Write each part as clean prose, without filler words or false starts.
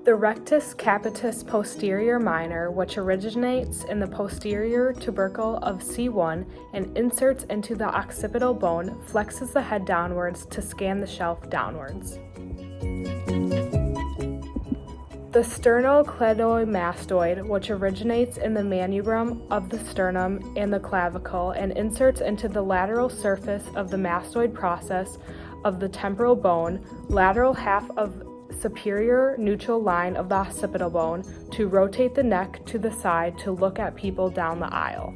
The rectus capitis posterior minor, which originates in the posterior tubercle of C1 and inserts into the occipital bone, flexes the head downwards to scan the shelf downwards. The sternocleidomastoid, which originates in the manubrium of the sternum and the clavicle and inserts into the lateral surface of the mastoid process of the temporal bone, lateral half of superior neutral line of the occipital bone, to rotate the neck to the side to look at people down the aisle.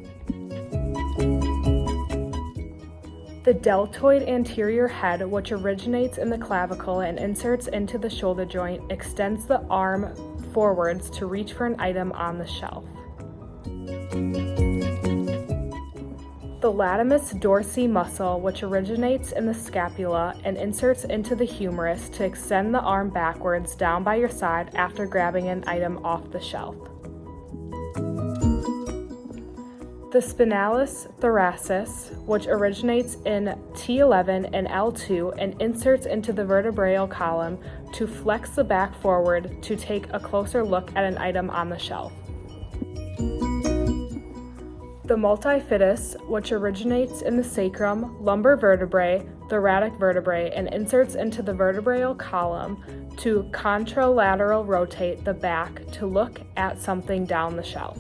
The deltoid anterior head, which originates in the clavicle and inserts into the shoulder joint, extends the arm forwards to reach for an item on the shelf. The latimus dorsi muscle, which originates in the scapula and inserts into the humerus to extend the arm backwards down by your side after grabbing an item off the shelf. The spinalis thoracis, which originates in T11 and L2 and inserts into the vertebral column to flex the back forward to take a closer look at an item on the shelf. The multifidus, which originates in the sacrum, lumbar vertebrae, thoracic vertebrae, and inserts into the vertebral column to contralateral rotate the back to look at something down the shelf.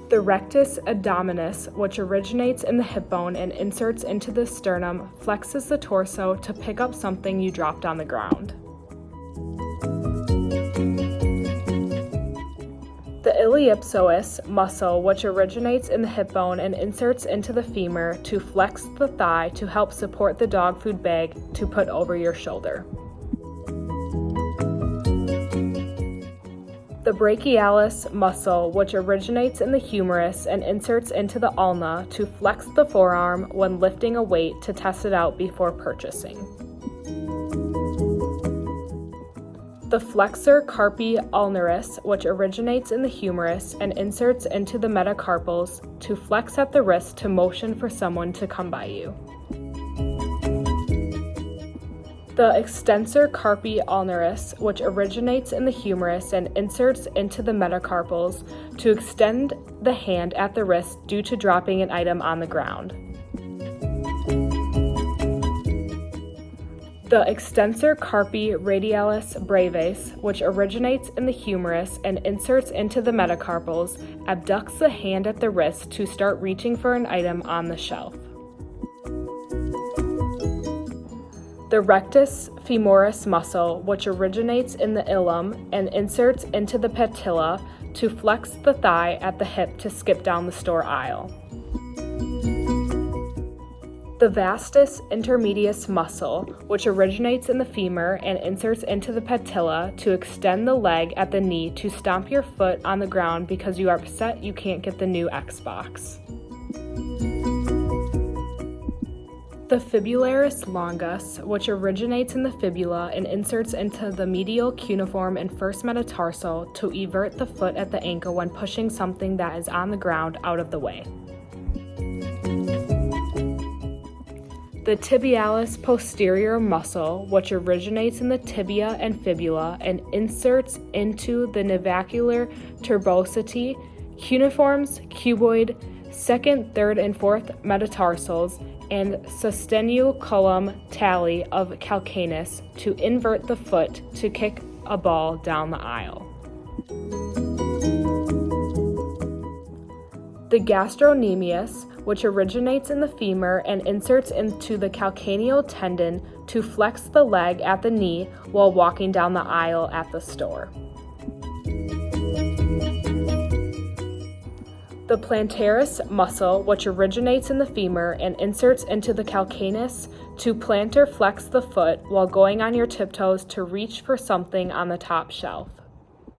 The rectus abdominis, which originates in the hip bone and inserts into the sternum, flexes the torso to pick up something you dropped on the ground. The iliopsoas muscle, which originates in the hip bone and inserts into the femur to flex the thigh to help support the dog food bag to put over your shoulder. The brachialis muscle, which originates in the humerus and inserts into the ulna to flex the forearm when lifting a weight to test it out before purchasing. The flexor carpi ulnaris, which originates in the humerus and inserts into the metacarpals to flex at the wrist to motion for someone to come by you. The extensor carpi ulnaris, which originates in the humerus and inserts into the metacarpals to extend the hand at the wrist due to dropping an item on the ground. The extensor carpi radialis brevis, which originates in the humerus and inserts into the metacarpals, abducts the hand at the wrist to start reaching for an item on the shelf. The rectus femoris muscle, which originates in the ilium and inserts into the patella to flex the thigh at the hip to skip down the store aisle. The vastus intermedius muscle, which originates in the femur and inserts into the patella to extend the leg at the knee to stomp your foot on the ground because you are upset you can't get the new Xbox. The fibularis longus, which originates in the fibula and inserts into the medial cuneiform and first metatarsal to evert the foot at the ankle when pushing something that is on the ground out of the way. The tibialis posterior muscle, which originates in the tibia and fibula and inserts into the navicular tuberosity, cuneiforms, cuboid, second, third, and fourth metatarsals, and susteniculum tali of calcaneus to invert the foot to kick a ball down the aisle. The gastrocnemius, which originates in the femur and inserts into the calcaneal tendon to flex the leg at the knee while walking down the aisle at the store. The plantaris muscle, which originates in the femur and inserts into the calcaneus to plantar flex the foot while going on your tiptoes to reach for something on the top shelf.